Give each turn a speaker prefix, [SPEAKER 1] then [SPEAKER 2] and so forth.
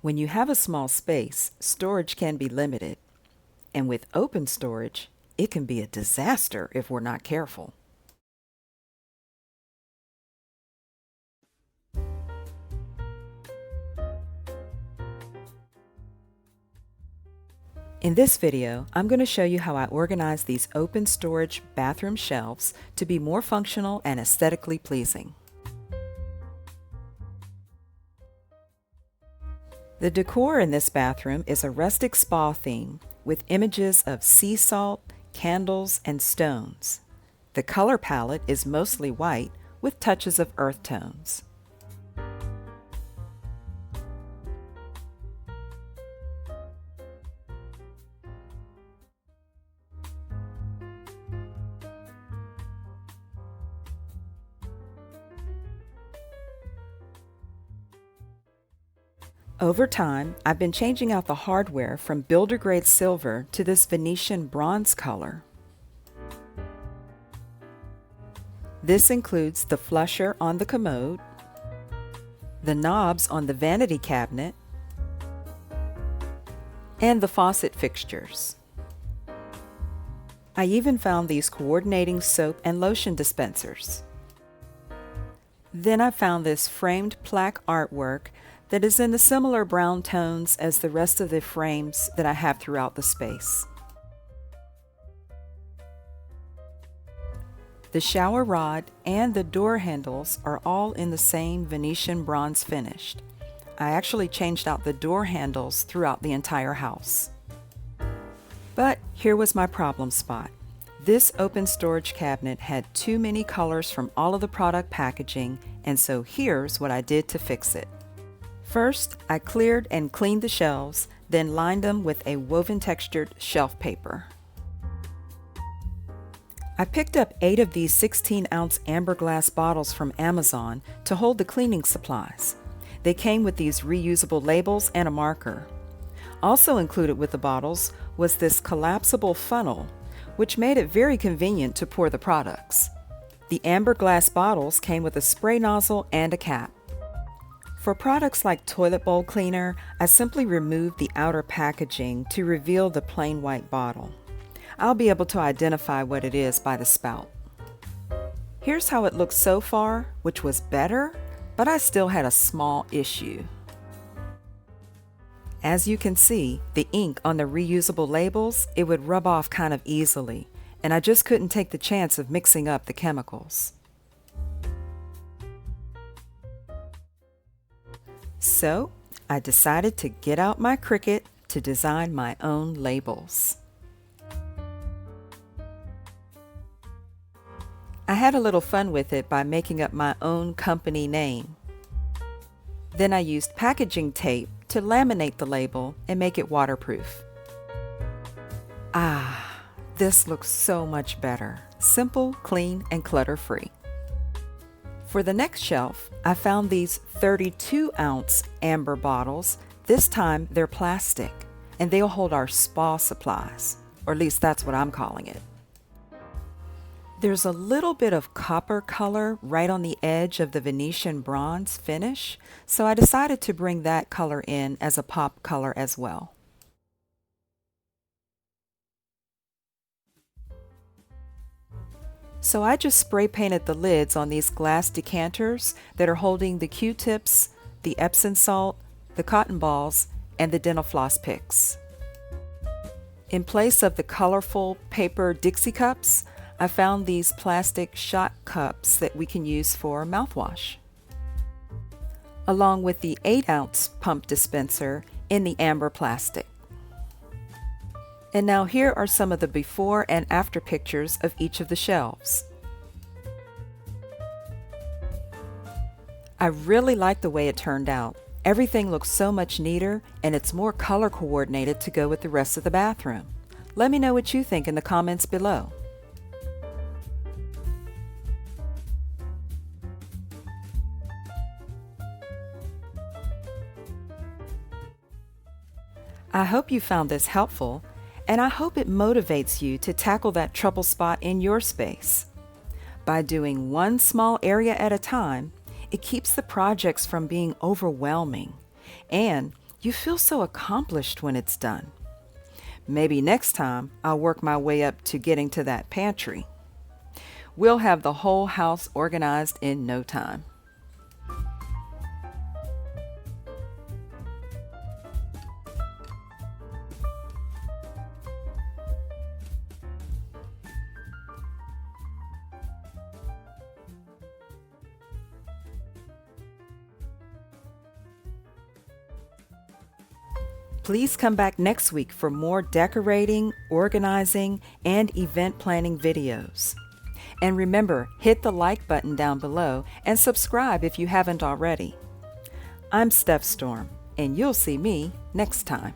[SPEAKER 1] When you have a small space, storage can be limited. And with open storage, it can be a disaster if we're not careful. In this video, I'm going to show you how I organize these open storage bathroom shelves to be more functional and aesthetically pleasing. The decor in this bathroom is a rustic spa theme with images of sea salt, candles, and stones. The color palette is mostly white with touches of earth tones. Over time, I've been changing out the hardware from builder-grade silver to this Venetian bronze color. This includes the flusher on the commode, the knobs on the vanity cabinet, and the faucet fixtures. I even found these coordinating soap and lotion dispensers. Then I found this framed plaque artwork that is in the similar brown tones as the rest of the frames that I have throughout the space. The shower rod and the door handles are all in the same Venetian bronze finish. I actually changed out the door handles throughout the entire house. But here was my problem spot. This open storage cabinet had too many colors from all of the product packaging, and so here's what I did to fix it. First, I cleared and cleaned the shelves, then lined them with a woven textured shelf paper. I picked up 8 of these 16-ounce amber glass bottles from Amazon to hold the cleaning supplies. They came with these reusable labels and a marker. Also included with the bottles was this collapsible funnel, which made it very convenient to pour the products. The amber glass bottles came with a spray nozzle and a cap. For products like toilet bowl cleaner, I simply removed the outer packaging to reveal the plain white bottle. I'll be able to identify what it is by the spout. Here's how it looks so far, which was better, but I still had a small issue. As you can see, the ink on the reusable labels, it would rub off kind of easily, and I just couldn't take the chance of mixing up the chemicals. So, I decided to get out my Cricut to design my own labels. I had a little fun with it by making up my own company name. Then I used packaging tape to laminate the label and make it waterproof. This looks so much better. Simple, clean, and clutter-free. For the next shelf, I found these 32-ounce amber bottles. This time they're plastic, and they'll hold our spa supplies, or at least that's what I'm calling it. There's a little bit of copper color right on the edge of the Venetian bronze finish, so I decided to bring that color in as a pop color as well. So I just spray painted the lids on these glass decanters that are holding the Q-tips, the Epsom salt, the cotton balls, and the dental floss picks. In place of the colorful paper Dixie cups, I found these plastic shot cups that we can use for mouthwash, along with the 8-ounce pump dispenser in the amber plastic. And now here are some of the before and after pictures of each of the shelves. I really like the way it turned out. Everything looks so much neater, and it's more color coordinated to go with the rest of the bathroom. Let me know what you think in the comments below. I hope you found this helpful, and I hope it motivates you to tackle that trouble spot in your space. By doing one small area at a time, it keeps the projects from being overwhelming, and You feel so accomplished when it's done. Maybe next time I'll work my way up to getting to that pantry. We'll have the whole house organized in no time. Please come back next week for more decorating, organizing, and event planning videos. And remember, hit the like button down below and subscribe if you haven't already. I'm Steph Storm, and you'll see me next time.